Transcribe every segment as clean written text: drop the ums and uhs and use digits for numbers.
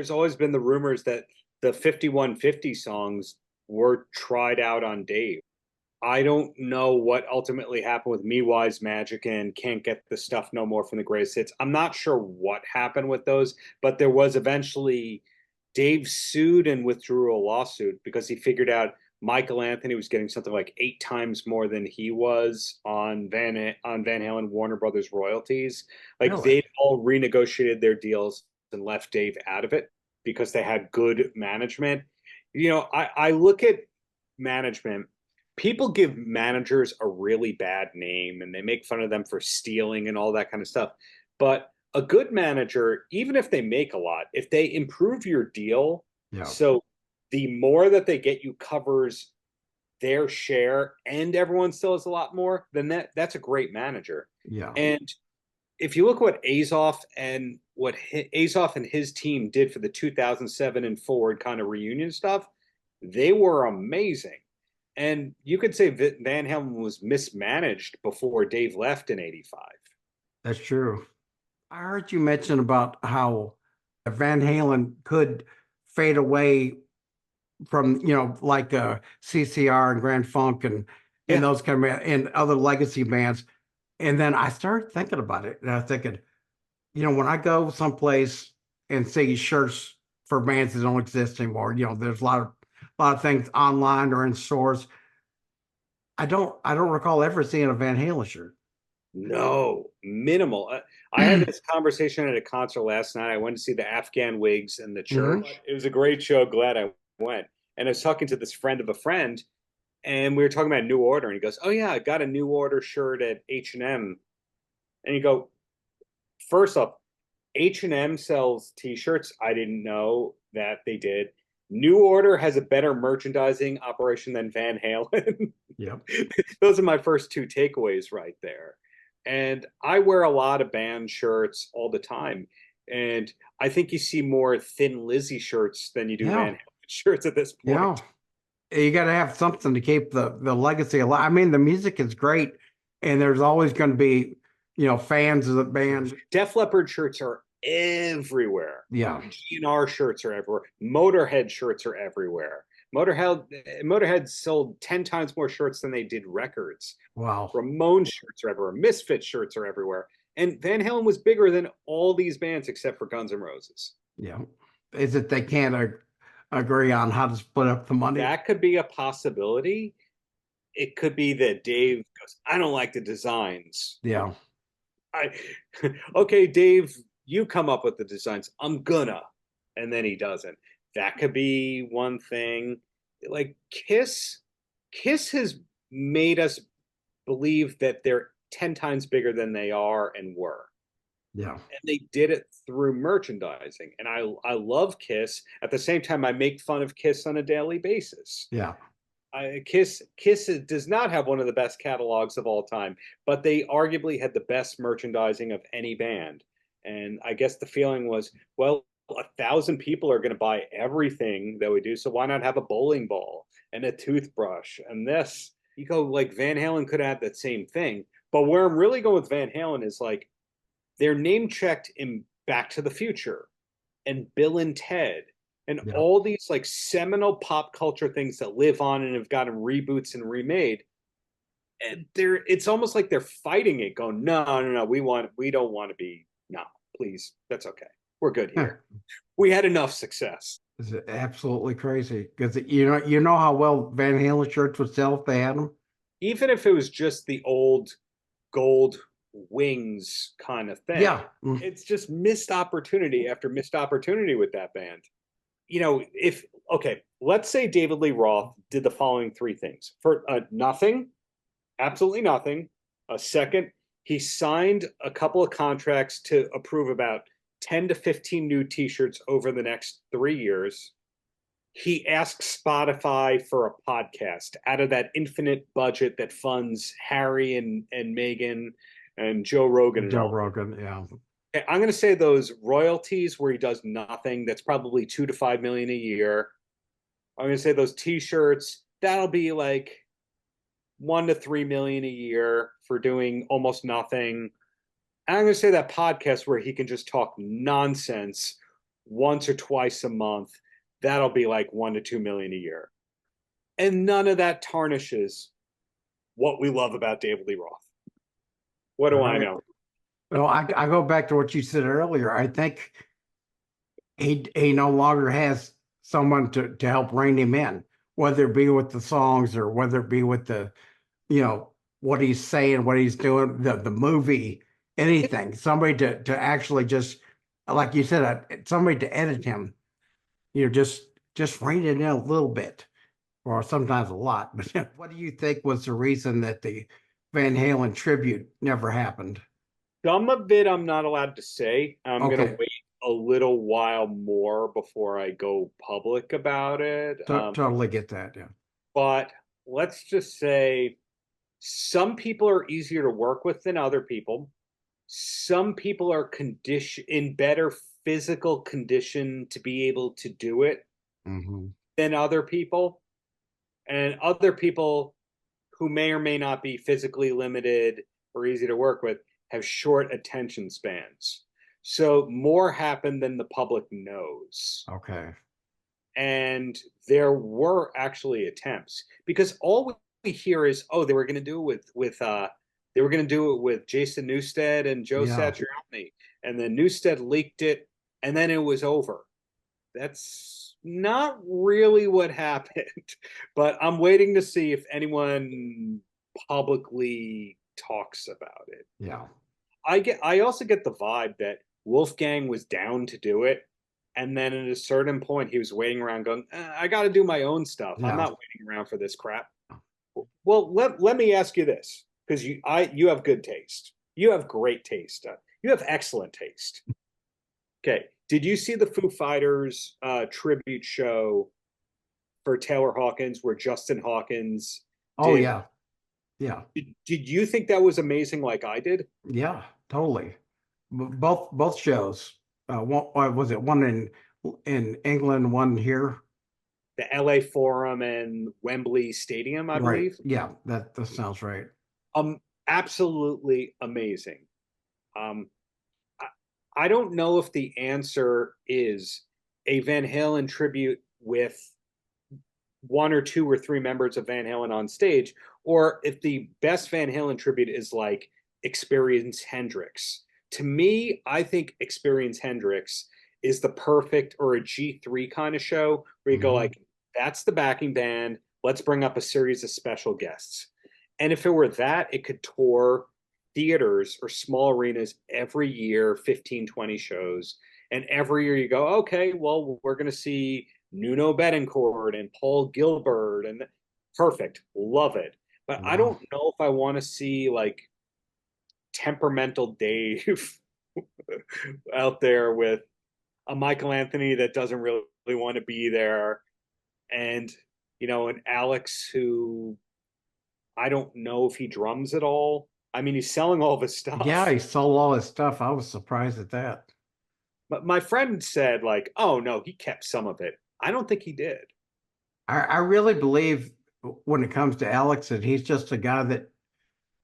there's always been the rumors that the 5150 songs were tried out on Dave. I don't know what ultimately happened with Me Wise Magic and Can't Get the Stuff No More from the Greatest Hits. I'm not sure what happened with those, but there was eventually Dave sued and withdrew a lawsuit because he figured out Michael Anthony was getting something like 8 times more than he was on Van Halen Warner Brothers royalties. Like Really? they all renegotiated their deals and left Dave out of it because they had good management. I look at management. People give managers a really bad name and they make fun of them for stealing and all that kind of stuff. But a good manager, even if they make a lot, if they improve your deal, Yeah. so the more that they get you covers their share and everyone still has a lot more, then that's a great manager. Yeah. And if you look what Azoff and his team did for the 2007 and forward kind of reunion stuff, they were amazing. And you could say Van Halen was mismanaged before Dave left in '85. That's true. I heard you mention about how Van Halen could fade away from, like CCR and Grand Funk and Yeah. those kind of and other legacy bands. And then I started thinking about it, and I was thinking, when I go someplace and see shirts for bands that don't exist anymore, there's a lot of things online or in stores. I don't recall ever seeing a Van Halen shirt. No, minimal. I had this conversation at a concert last night. I went to see the Afghan Wigs and the Hmm. Church. It was a great show. Glad I went. And I was talking to this friend of a friend, and we were talking about New Order. And he goes, "Oh yeah, I got a New Order shirt at H&M." And you go, first off, H&M sells T-shirts. I didn't know that they did. New Order has a better merchandising operation than Van Halen. Yep. Those are my first two takeaways right there. And I wear a lot of band shirts all the time. And I think you see more Thin Lizzy shirts than you do Van Yeah. Halen shirts at this Yeah. point. You got to have something to keep the legacy alive. I mean, the music is great, and there's always going to be, fans of the band. Def Leppard shirts are everywhere. Yeah. GNR shirts are everywhere. Motorhead shirts are everywhere. Motorhead sold 10 times more shirts than they did records. Wow. Ramon shirts are everywhere. Misfit shirts are everywhere. And Van Halen was bigger than all these bands except for Guns N' Roses. Yeah. Is it they can't agree on how to split up the money? That could be a possibility. It could be that Dave goes, I don't like the designs. Yeah. I okay, Dave, you come up with the designs. I'm gonna. And then he doesn't. That could be one thing. Like Kiss has made us believe that they're 10 times bigger than they are and were. Yeah. And they did it through merchandising. And I love Kiss. At the same time, I make fun of Kiss on a daily basis. Yeah. Kiss does not have one of the best catalogs of all time, but they arguably had the best merchandising of any band. And I guess the feeling was, well, 1,000 people are going to buy everything that we do, so why not have a bowling ball and a toothbrush and this? You go like Van Halen could have that same thing, but where I'm really going with Van Halen is like they're name checked in Back to the Future and Bill and Ted and Yeah. all these like seminal pop culture things that live on and have gotten reboots and remade. And it's almost like they're fighting it, going, no, no, no, we don't want to be, no, please, that's okay. We're good here. We had enough success. It's absolutely crazy because you know how well Van Halen shirts would sell if they had them. Even if it was just the old gold wings kind of thing, Yeah. Mm. it's just missed opportunity after missed opportunity with that band. If okay, let's say David Lee Roth did the following three things. For nothing, absolutely nothing. A second, he signed a couple of contracts to approve about 10 to 15 new t-shirts over the next 3 years. He asked Spotify for a podcast out of that infinite budget that funds Harry and Meghan and Joe Rogan and Joe all. Rogan. Yeah. I'm going to say those royalties where he does nothing, that's probably 2 to 5 million a year. I'm going to say those t-shirts, that'll be like 1 to 3 million a year for doing almost nothing. I'm going to say that podcast where he can just talk nonsense once or twice a month, that'll be like 1 to 2 million a year. And none of that tarnishes what we love about David Lee Roth. What do I know? Well, I go back to what you said earlier. I think he no longer has someone to help rein him in, whether it be with the songs or whether it be with the, what he's saying, what he's doing, the movie, anything. Somebody to actually just, like you said, somebody to edit him, just rein it in a little bit, or sometimes a lot. But what do you think was the reason that the Van Halen tribute never happened? Some of it I'm not allowed to say. I'm Okay. going to wait a little while more before I go public about it. Totally get that. Yeah. But let's just say some people are easier to work with than other people. Some people are in better physical condition to be able to do it than other people. And other people who may or may not be physically limited or easy to work with have short attention spans. So more happened than the public knows. Okay. And there were actually attempts, because all we hear is, oh, they were going to do it with Jason Newsted and Joe Satriani, and then Newsted leaked it, and then it was over. That's not really what happened, but I'm waiting to see if anyone publicly talks about it. Yeah. I also get the vibe that Wolfgang was down to do it, and then at a certain point he was waiting around going, I got to do my own stuff. Yeah. I'm not waiting around for this crap. Well, let me ask you this, because you have good taste. You have great taste. You have excellent taste. Okay. Did you see the Foo Fighters tribute show for Taylor Hawkins, where Justin Hawkins Oh, yeah. Yeah. Did you think that was amazing like I did? Yeah, totally. Both shows. What was it? One in England, one here. The LA Forum and Wembley Stadium, I believe. Yeah, that sounds right. Absolutely amazing. I don't know if the answer is a Van Halen tribute with 1 or 2 or 3 members of Van Halen on stage, or if the best Van Halen tribute is like Experience Hendrix. To me, I think Experience Hendrix is the perfect, or a G3 kind of show, where you go like, that's the backing band. Let's bring up a series of special guests. And if it were that, it could tour theaters or small arenas every year, 15, 20 shows. And every year you go, okay, well, we're going to see Nuno Bettencourt and Paul Gilbert, and perfect. Love it. But I don't know if I want to see like temperamental Dave out there with a Michael Anthony that doesn't really want to be there, and an Alex who I don't know if he drums at all. I mean, he's selling all of his stuff. Yeah, he sold all his stuff. I was surprised at that. But my friend said like, oh no, he kept some of it. I don't think he did. I really believe when it comes to Alex that he's just a guy that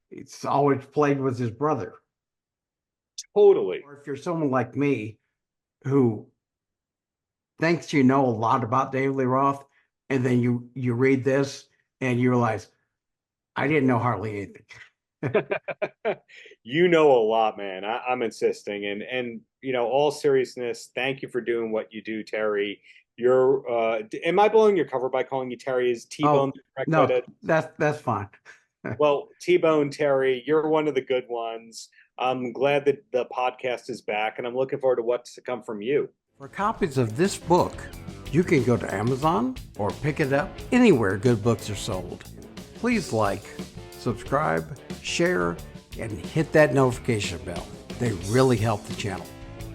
it's always played with his brother. Totally. Or if you're someone like me who thinks you know a lot about David Lee Roth, and then you read this and you realize I didn't know hardly anything. You know a lot, man. I'm insisting, and all seriousness, thank you for doing what you do, Terry. You're am I blowing your cover by calling you Terry? Is T-Bone the correct No, way to... that's fine. Well, T-Bone, Terry, you're one of the good ones. I'm glad that the podcast is back, and I'm looking forward to what's to come from you. For copies of this book, you can go to Amazon or pick it up anywhere good books are sold. Please like, subscribe, share, and hit that notification bell. They really help the channel.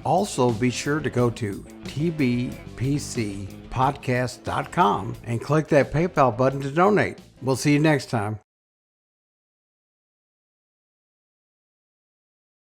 Also, be sure to go to tbpcpodcast.com and click that PayPal button to donate. We'll see you next time.